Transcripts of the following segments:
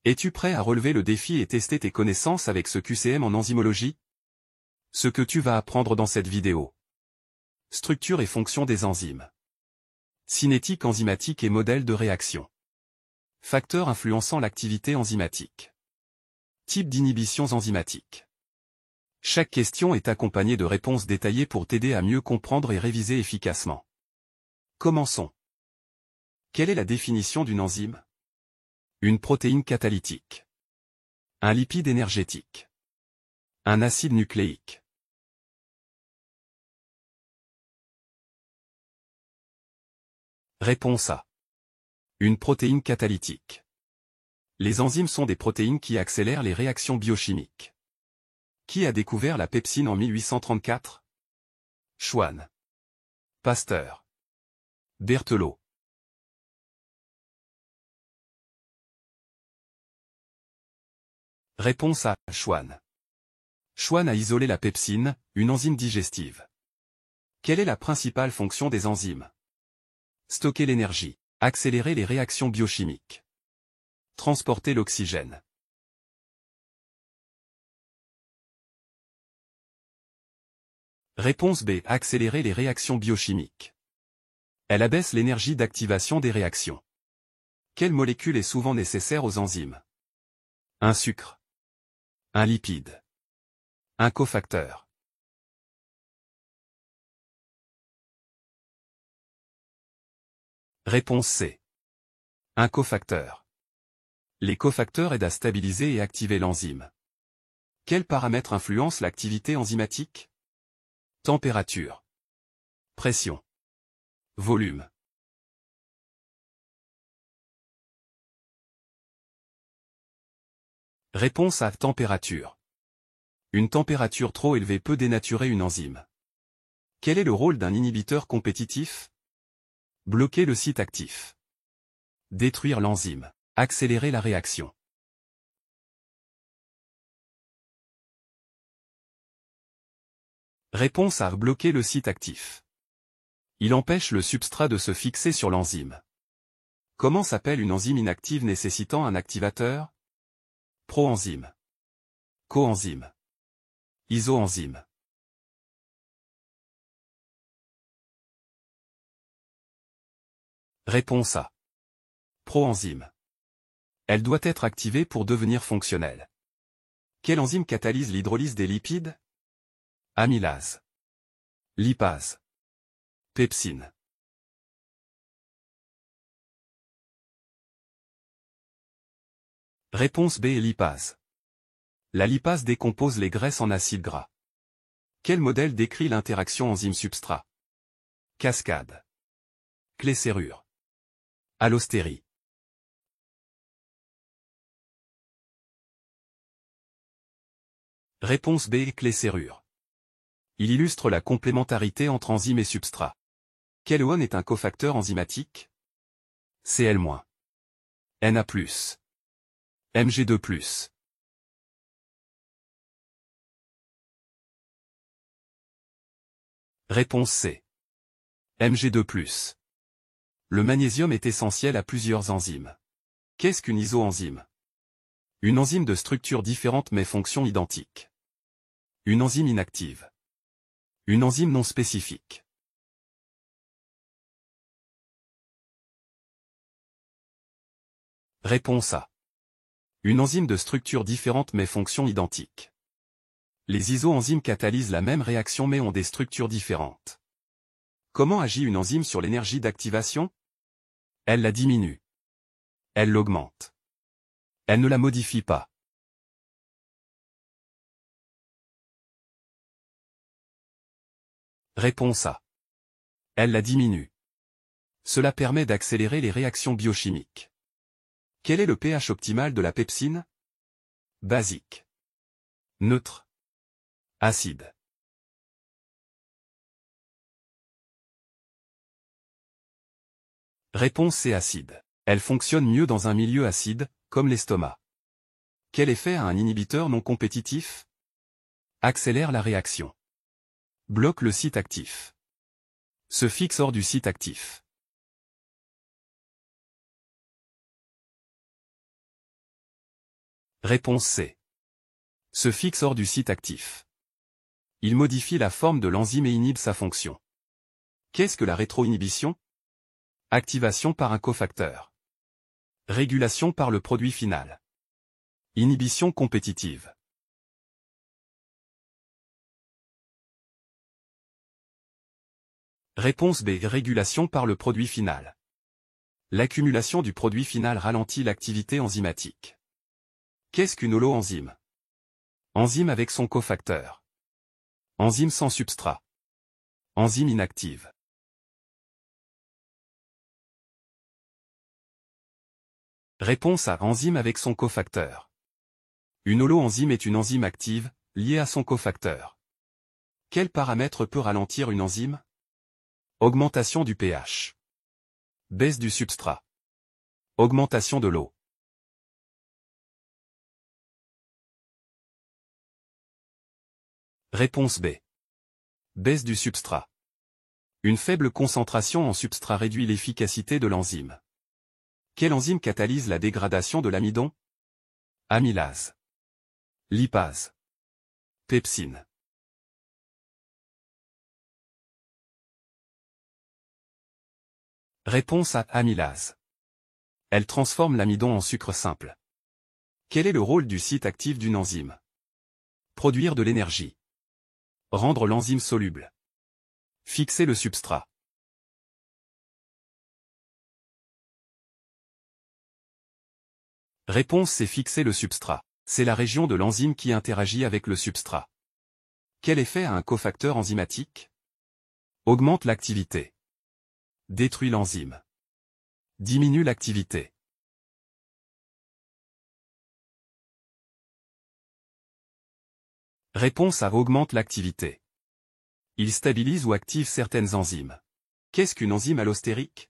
Es-tu prêt à relever le défi et tester tes connaissances avec ce QCM en enzymologie? Ce que tu vas apprendre dans cette vidéo. Structure et fonction des enzymes. Cinétique enzymatique et modèle de réaction. Facteurs influençant l'activité enzymatique. Type d'inhibitions enzymatiques. Chaque question est accompagnée de réponses détaillées pour t'aider à mieux comprendre et réviser efficacement. Commençons. Quelle est la définition d'une enzyme? Une protéine catalytique. Un lipide énergétique. Un acide nucléique. Réponse A. Une protéine catalytique. Les enzymes sont des protéines qui accélèrent les réactions biochimiques. Qui a découvert la pepsine en 1834? Schwann. Pasteur. Berthelot. Réponse A. Schwann. Schwann a isolé la pepsine, une enzyme digestive. Quelle est la principale fonction des enzymes? Stocker l'énergie, accélérer les réactions biochimiques. Transporter l'oxygène. Réponse B. Accélérer les réactions biochimiques. Elle abaisse l'énergie d'activation des réactions. Quelle molécule est souvent nécessaire aux enzymes? Un sucre. Un lipide. Un cofacteur. Réponse C. Un cofacteur. Les cofacteurs aident à stabiliser et activer l'enzyme. Quels paramètres influencent l'activité enzymatique? Température. Pression. Volume. Réponse à température. Une température trop élevée peut dénaturer une enzyme. Quel est le rôle d'un inhibiteur compétitif? Bloquer le site actif. Détruire l'enzyme. Accélérer la réaction. Réponse à bloquer le site actif. Il empêche le substrat de se fixer sur l'enzyme. Comment s'appelle une enzyme inactive nécessitant un activateur? Proenzyme. Coenzyme. Isoenzyme. Réponse A. Proenzyme. Elle doit être activée pour devenir fonctionnelle. Quelle enzyme catalyse l'hydrolyse des lipides? Amylase. Lipase. Pepsine. Réponse B. Lipase. La lipase décompose les graisses en acides gras. Quel modèle décrit l'interaction enzyme-substrat? Cascade. Clé-serrure. Allostérie. Réponse B. Clé-serrure. Il illustre la complémentarité entre enzymes et substrats. Quel ON est un cofacteur enzymatique? Cl-, Na+, Mg2+. Réponse C. Mg2+. Le magnésium est essentiel à plusieurs enzymes. Qu'est-ce qu'une isoenzyme? Une enzyme de structure différente mais fonction identique. Une enzyme inactive. Une enzyme non spécifique. Réponse A. Une enzyme de structure différente mais fonction identique. Les isoenzymes catalysent la même réaction mais ont des structures différentes. Comment agit une enzyme sur l'énergie d'activation? Elle la diminue. Elle l'augmente. Elle ne la modifie pas. Réponse A. Elle la diminue. Cela permet d'accélérer les réactions biochimiques. Quel est le pH optimal de la pepsine? Basique. Neutre. Acide. Réponse C. Acide. Elle fonctionne mieux dans un milieu acide, comme l'estomac. Quel effet a un inhibiteur non compétitif? Accélère la réaction. Bloque le site actif. Se fixe hors du site actif. Réponse C. Se fixe hors du site actif. Il modifie la forme de l'enzyme et inhibe sa fonction. Qu'est-ce que la rétroinhibition? Activation par un cofacteur. Régulation par le produit final. Inhibition compétitive. Réponse B. Régulation par le produit final. L'accumulation du produit final ralentit l'activité enzymatique. Qu'est-ce qu'une holoenzyme? Enzyme avec son cofacteur. Enzyme sans substrat. Enzyme inactive. Réponse A. Enzyme avec son cofacteur. Une holoenzyme est une enzyme active, liée à son cofacteur. Quel paramètre peut ralentir une enzyme? Augmentation du pH. Baisse du substrat. Augmentation de l'eau. Réponse B. Baisse du substrat. Une faible concentration en substrat réduit l'efficacité de l'enzyme. Quelle enzyme catalyse la dégradation de l'amidon? Amylase. Lipase. Pepsine. Réponse A. Amylase. Elle transforme l'amidon en sucre simple. Quel est le rôle du site actif d'une enzyme? Produire de l'énergie. Rendre l'enzyme soluble. Fixer le substrat. Réponse C. Fixer le substrat. C'est la région de l'enzyme qui interagit avec le substrat. Quel effet a un cofacteur enzymatique? Augmente l'activité. Détruit l'enzyme. Diminue l'activité. Réponse A. Augmente l'activité. Il stabilise ou active certaines enzymes. Qu'est-ce qu'une enzyme allostérique?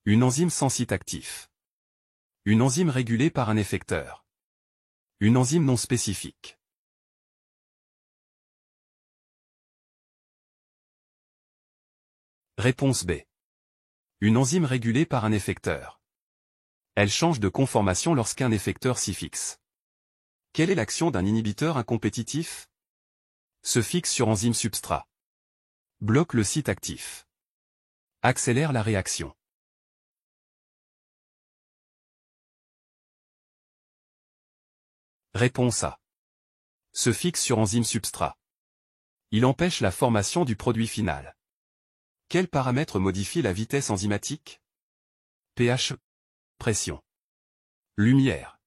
Une enzyme sans site actif. Une enzyme régulée par un effecteur. Une enzyme non spécifique. Réponse B. Une enzyme régulée par un effecteur. Elle change de conformation lorsqu'un effecteur s'y fixe. Quelle est l'action d'un inhibiteur incompétitif? Se fixe sur enzyme substrat. Bloque le site actif. Accélère la réaction. Réponse A. Se fixe sur enzyme substrat. Il empêche la formation du produit final. Quel paramètre modifie la vitesse enzymatique? pH. Pression. Lumière.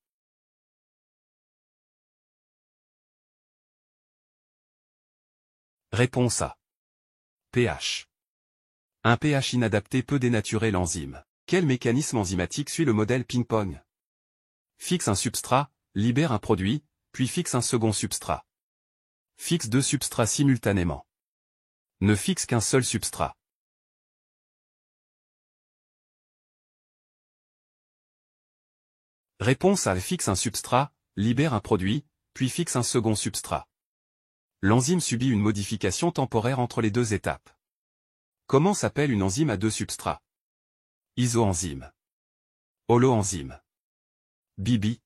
Réponse A. pH. Un pH inadapté peut dénaturer l'enzyme. Quel mécanisme enzymatique suit le modèle ping-pong? Fixe un substrat, libère un produit, puis fixe un second substrat. Fixe deux substrats simultanément. Ne fixe qu'un seul substrat. Réponse A. Fixe un substrat, libère un produit, puis fixe un second substrat. L'enzyme subit une modification temporaire entre les deux étapes. Comment s'appelle une enzyme à deux substrats? Isoenzyme. Holoenzyme. BIBI.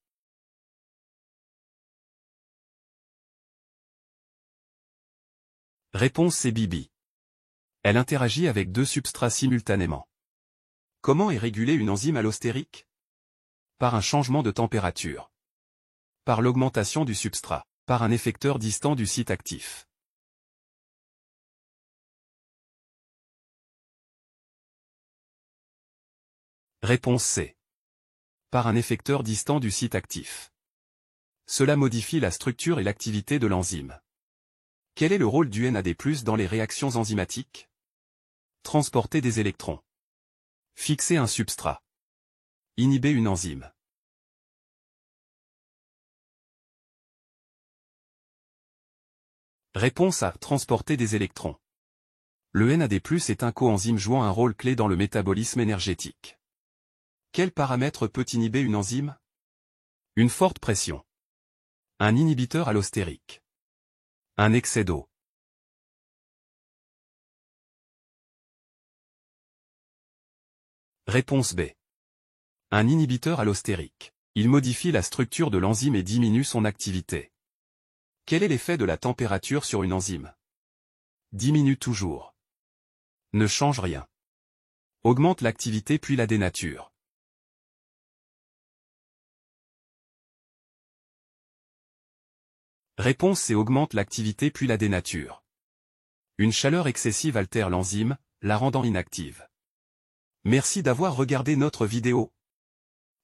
Réponse C. BIBI. Elle interagit avec deux substrats simultanément. Comment est régulée une enzyme allostérique? Par un changement de température. Par l'augmentation du substrat. Par un effecteur distant du site actif. Réponse C. Par un effecteur distant du site actif. Cela modifie la structure et l'activité de l'enzyme. Quel est le rôle du NAD+ dans les réactions enzymatiques? Transporter des électrons. Fixer un substrat. Inhiber une enzyme. Réponse A. Transporter des électrons. Le NAD+ est un coenzyme jouant un rôle clé dans le métabolisme énergétique. Quel paramètre peut inhiber une enzyme? Une forte pression. Un inhibiteur allostérique. Un excès d'eau. Réponse B. Un inhibiteur allostérique. Il modifie la structure de l'enzyme et diminue son activité. Quel est l'effet de la température sur une enzyme? Diminue toujours. Ne change rien. Augmente l'activité puis la dénature. Réponse C. Augmente l'activité puis la dénature. Une chaleur excessive altère l'enzyme, la rendant inactive. Merci d'avoir regardé notre vidéo.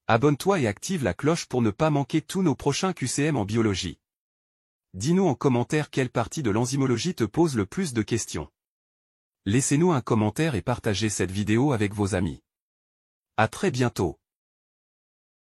Abonne-toi et active la cloche pour ne pas manquer tous nos prochains QCM en biologie. Dis-nous en commentaire quelle partie de l'enzymologie te pose le plus de questions. Laissez-nous un commentaire et partagez cette vidéo avec vos amis. À très bientôt.